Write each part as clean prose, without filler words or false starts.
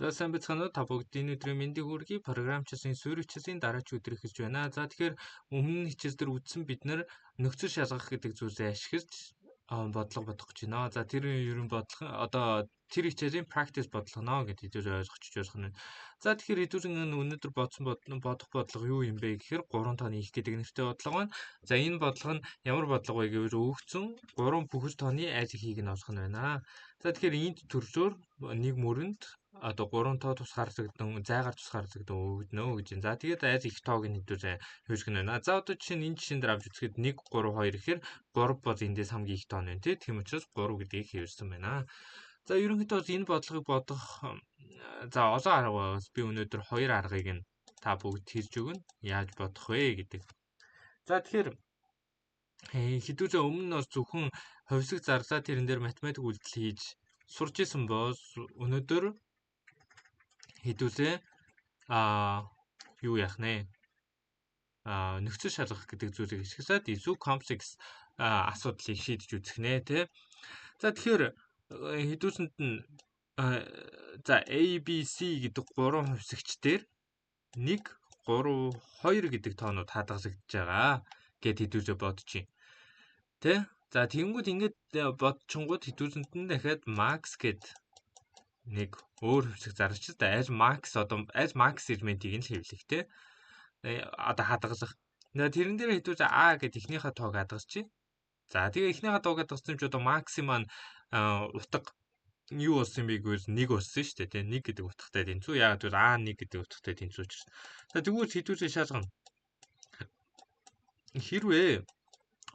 За сайн байцгаана уу? Та бүгдийн өдрийн мэндийг хүргэе. Програмчсын суурьчсын дараач өдөр эхэлж байна. За тэгэхээр өмнө нь хичээл дээр үздсэн бид нэр нөхцөл шалгах гэдэг зүйлсээ ашиглаж бодлого бодох гэж байна. За тэр ерөн бодлого одоо тэр хичээлийн practice бодлого гэдэг хэдүүр ойлгочих жоох нь. За тэгэхээр хэдүүрэн өнөөдөр бодох бодлого юу юм бэ гэхээр 3 тооны их гэдэг нэртэй бодлого байна. За энэ бодлого нь ямар бодлого вэ гэвэл өгөгдсөн 3 бүхэл тооны айл ихийг нь олох нь байна. За тэгэхээр энд төрсөөр нэг мөрөнд одоо 3 тоо тусгаарлагдсан, зайгаар тусгаарлагдсан өгдөнө гэж байна. За тэгээд айл их тоог нь хэдүүр хөөж гэнэ байна. За одоо жишээ нь энэ жишээн дээр авч үзэхэд 1 3 2 гэхээр 3 бол эндээс хамгийн их тоо нь байна тийм учраас 3 гэдгийг хэвлсэн байна. За ерөнхийдөө энэ бодлогыг бодох за олон арга байна. Би өнөөдөр 2 аргыг нь та бүгд хэлж өгнө. Яаж бодох вэ гэдэг. За тэгэхээр хэдүүлээ өмнө нь бас зөвхөн хувьсаг зарлаа тэрэн дээр математик үйлдэл хийж сурч исэн бол өнөөдөр хэдүүлээ юу яах нэ? Нөхцөл шалгах гэдэг зүйлийг ашиглаад илүү комплекс асуудлыг шийдэж үзэх нэ тий. За тэгэхээр хэдүүлсэнд нь за A B C гэдэг 3 хувьсагчдэр 1 3 2 гэдэг тоонууд хадгалагдаж байгаа гэд хэдүүлээ бодчих. Тэ? За тэгэнгүүт ингэж бодчингууд хэдүүлсэнд нь дахиад max гэд нэг өөр хувьсаг зарч та аль max элементийг нь л хэвлэх те. Одоо хадгалах. Тэрэн дээр хэдүүлээ A гэд эхнийхээ тоог хадгалчих. За тэгээ эхнийхээ тоог хадгалсан ч одоо max маань утга юу болсон бэ гэвэл 1 болсон шүү дээ те. 1 гэдэг утгатай тэнцүү. Яг тэгвэл A1 гэдэг утгатай тэнцүү учраас. За тэгвэл хэдүүлээ шалгана. Хэрвээ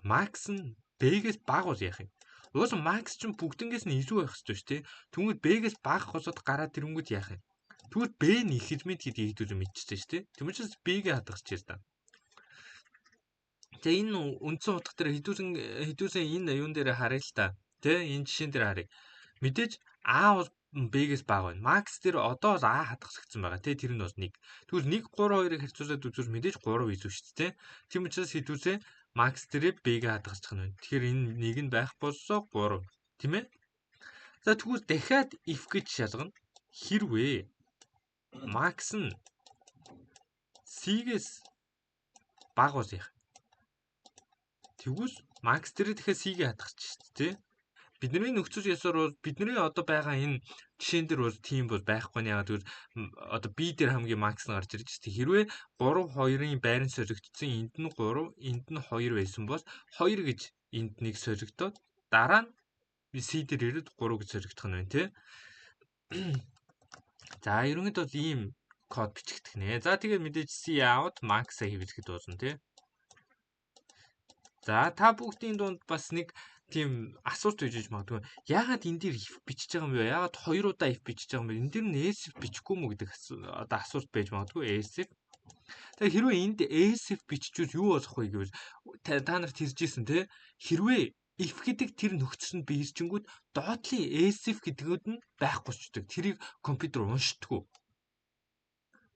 max нь B-гээс бага бол яах юм? Уус max чинь бүгднгээс нь илүү байх хэрэгтэй шүү дээ. Тэгвэл B-гээс бага болоод гараад ирэнгүүт яах юм? Тэгвэл B нь их элемент гэдгийг хэдүүлээ мэдчихсэн шүү дээ. Тийм учраас B-гээ хадгалчих та. За энэ үндсэн утга дээр хэдүүлээ энэ юун дээр харъя л та. Тэ энэ жишээн дээр харъя. Мэдээж A бол B-гээс бага байна. Max дээр одоо бол A хадгалагдсан байгаа. Тэ тэр нь бол 1. Тэгвэл 1 3 2-ыг харьцуулаад үзвэл мэдээж 3 илүү шүү дээ. Тийм учраас хэдүүлээ max дээр B-гээ хадгалчих нь байна. Тэгэхээр энэ нэг нь байх болсоо 3. Тийм ээ? За тэгвэл дахиад if гэж шалгана. Хэрвээ max нь C-гээс бага бол яах? Тэгвэл max дээр дахиад C-гээ хадгалчих шүү дээ. Бидний нөхцөл ёсоор бол бидний одоо байгаа энэ жишээн дээр бол тийм бол байхгүй нь яагаад гэвэл одоо B дээр хамгийн max нь гарч ирж байна. Хэрвээ 3 2-ын байранд соригдсон энд нь 3 энд нь 2 байсан бол 2 гэж энд нэг соригдоод дараа нь C дээр ирээд 3 гэж соригдох нь байна тий. За ерөнхийдөө бол ийм код бичигдэх нэ. За тэгээд мэдээж C out max-а хэвлэхэд болно тий. За та бүгдийн дунд бас нэг тийм асуулт үйж магадгүй. Яагаад энэ дээр if бичиж байгаа юм бэ? Яагаад 2 удаа if бичиж байгаа юм бэ? Энэ дээр нь else бичихгүй мүү гэдэг одоо асуулт байж магадгүй. Else. Тэгэхээр хэрвээ энд else биччихвэл юу болох вэ гэвэл та нарт хэлжсэн те. Хэрвээ if гэдэг тэр нөхцөлд биелжингүүд доотлын else гэдгүүд нь байхгүй болчдөг. Тэрийг компьютер уншдаггүй.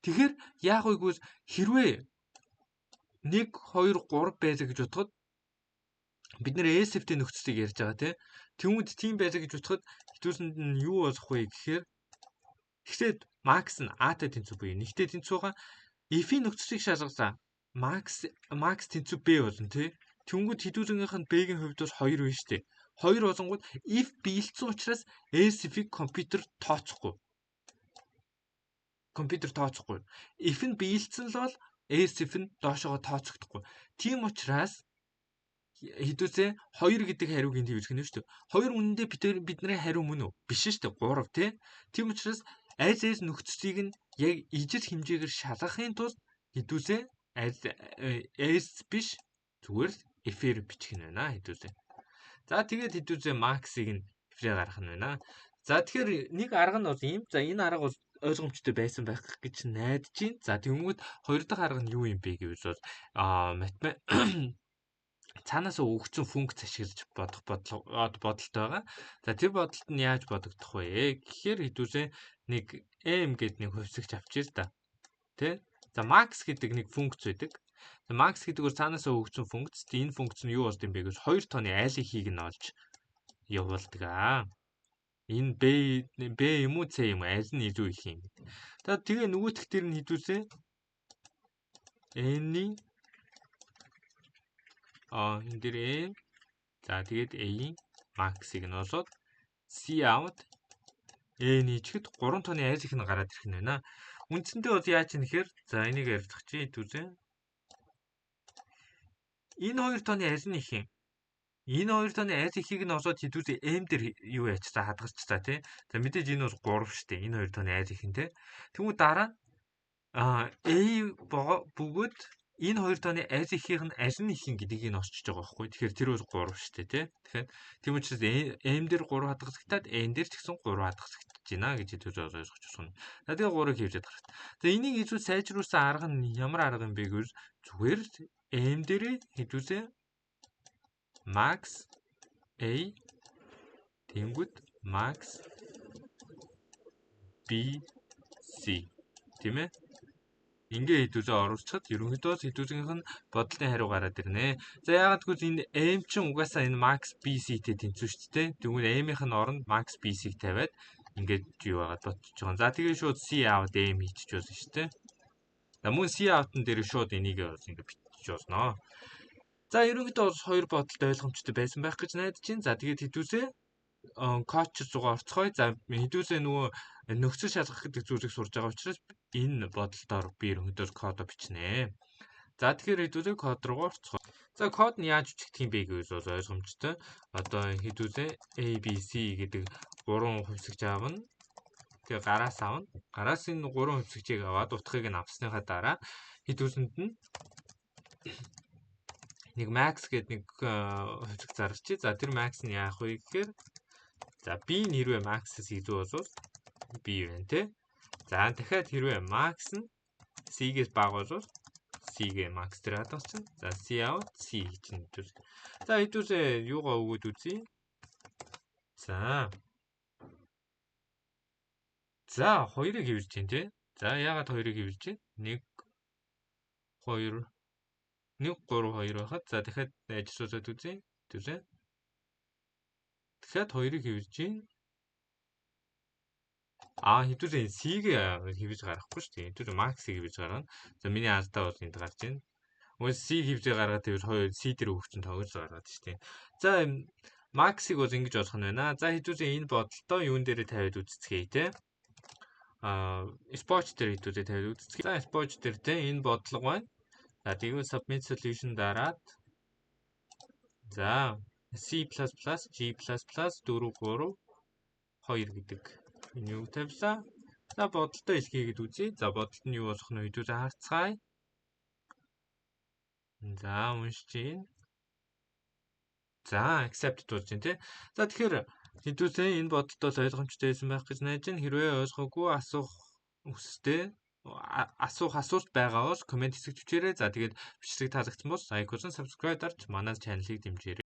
Тэгэхээр яах вэ гэвэл хэрвээ 1 2 3 байлаа гэж бодоход бид нэр ESF-тэй нөхцөлийг ярьж байгаа тийм. Тэнгүүд тийм байлаа гэж бодоход хэдүүлсэнд нь юу болох вэ гэхээр тэгэхээр max нь A-тай тэнцүү буюу нэгтэй тэнцүү байгаа. If-ийн нөхцөлийг шалгалаа. Max тэнцүү B болно тийм. Тэнгүүд хэдүүлгийнх нь B-ийн хувьд бол 2 байна шүү дээ. 2 болонгууд if биелсэн учраас ESF-ийг компьютер тооцохгүй. If нь биелсэн л бол ESF нь доошоо тооцогдохгүй. Тийм учраас хэдүүлээ 2 гэдэг хариуг энд хэвлэх нь шүү дээ. 2 үнэндээ бидний хариу мөн үү? Биш шүү дээ. 3 тий. Тийм учраас аль нөхцөлийг нь яг ижил хэмжээгээр шалгахын тулд хэдүүлээ S биш зүгээр F-ээр бичих нь байна хэдүүлээ. За тэгээд хэдүүлээ max-ыг нь F-ээр гаргах нь байна. За тэгэхээр нэг арга нь бол ийм. За энэ арга бол ойлгомжтой байсан байх гэж найдаж байна. За тэгмүүд хоёр дахь арга нь юу юм бэ гэвэл бол цаанаас өгсөн функц ашиглаж бодох бодолтой байгаа. За тэр бодолд нь яаж бодогдох вэ гэхээр хэдүүлээ нэг m гэдэг нэг хувьсагч авчир та. Тэ? За max гэдэг нэг функц байдаг. Max гэдэг бол цаанаас өгсөн функц. Энэ функц нь юу болд юм бэ гэвэл 2 тооны айлын хийг нь олж явуулдаг. Энэ B юм уу C юм уу аль нь илүү их юм гэдэг. За тэгээ нөгөөх дээр нь хэдүүлээ n-ийн энэ дээр n за тэгээд a-ийн max-ыг нь олоод C out n хийчихэд 3 тооны аль их нь гараад ирэх нь байна. Үндсэндээ бол яаж юм нэхэр за энийг ярих чи хэдүүлээ. Энэ хоёр тооны аль нь их юм? Энэ хоёр тооны аль ихийг нь олоод хэдүүлээ m дээр юу яачаа хадгалчихлаа тий. За мэдээж энэ бол 3 шүү дээ. Энэ хоёр тооны аль их нь тий. Тэгмүү дараа a бөгөөд энэ хоёр тооны аль ихийнх нь аль нь их юм гэдгийг нь осчиж байгаа байхгүй. Тэгэхээр тэр бол 3 шүү дээ тий. Тэгэхээр тийм учраас m дээр 3 хадгалагдаад n дээр ч гэсэн 3 хадгалагдаж байна гэж хэдүүлж ойлгож байна. За тэгээ 3-ыг хийвчээд гарах. За энийг илүү сайжруулсан арга нь ямар арга юм бэ гэвэл зүгээр m дээрээ хэдүүлээ max a тэнгүүд max b c тийм ээ. Ингээ хэдүүлээ оруулчихад ерөнхийдөө хэдүүлгийнх нь бодлын хариу гараад ирнэ. За яагаад гэвэл энэ m чинь угаасаа энэ max b c-тэй тэнцвэр шүү дээ. Тэгвэл m-ийн оронд max b c-г тавиад ингээд юу байгаад ботчих жоон. За тэгээ шууд c out m хийчих болно шүү дээ. За мөн c out-н дээр шууд энийг ингээд бичиж болно. За ерөнхийдөө бол хоёр бодолд ойлгомжтой байсан байх гэж найдаж байна. За тэгээд хэдүүлээ код руугаа орцгоё. За хэдүүлээ нөгөө нөхцөл шалгах гэдэг зүйлийг сурж байгаа учраас энэ бодолдоор би ерөнхийдөө кодо бичнэ. За тэгэхээр хэдүүлээ код руугаа орцгоё. За код нь яаж бичигдэх юм бэ гэвэл бол ойлгомжтой. Одоо хэдүүлээ a b c гэдэг 3 хувьсгч аавна. Тэгээ гараас авна. Гараас энэ 3 хувьсгчийг аваад утгыг нь авсныхаа дараа хэдүүлэнд нь нэг max гэдэг нэг хувьсгч зарчих. За тэр max нь яах вэ гэхээр за b нь хэрвээ max-ээс илүү болвол b байна тий. За дахиад хэрвээ max нь c-гээс бага болвол c-гээ max дээр хадгалчихна. За c out c чинь хэдүүл. За хэдүүлээ юугаа өгөөд үзье. За 2-ыг хэвлэж чинь тий. За яагаад 2-ыг хэвлэж чинь? 1 2 1 3 2 байхад за дахиад ажиллуулад үзье. Хэдүүлээ. дахиад 2-ыг хэвлэж чинь хэдүүлээ C-г хэвлэж гаргахгүй шүү дээ. Хэдүүлээ max-ыг хэвлэж гаргана. За миний алдаа бол энд гарч байна. Уус C хэвлэж гаргаад тэгвэл C дээр хөвчин тоглож гаргаад шүү дээ. За max-ыг бол ингэж болох нь байна. За хэдүүлээ энэ бодолтоо юун дээр тавиад үзцгээе те. Spot дээр хэдүүлээ тавиад үзцгээе. За spot дээр те энэ бодлого байна. За тэгвэл submit solution дараад за C++ G++ 4 3 2 гэдэг энэ юу тавьлаа. За бодолтой илгээгээд үзье. За бодолт нь юу болох нь хэдүүлээ харцгаая. За уншиж чинь. За accept болж байна тий. За тэгэхээр хэдүүлээ энэ бодолтоос ойлгомжтой байсан байх гэж найдаж байна. Хэрвээ ойлгоогүй асуулт байгаа бол комент хэсэгт бичээрэй. За тэгээд бичлэг таалагдсан бол лайк болон subscribe дарж манай чаналыг дэмжээрэй.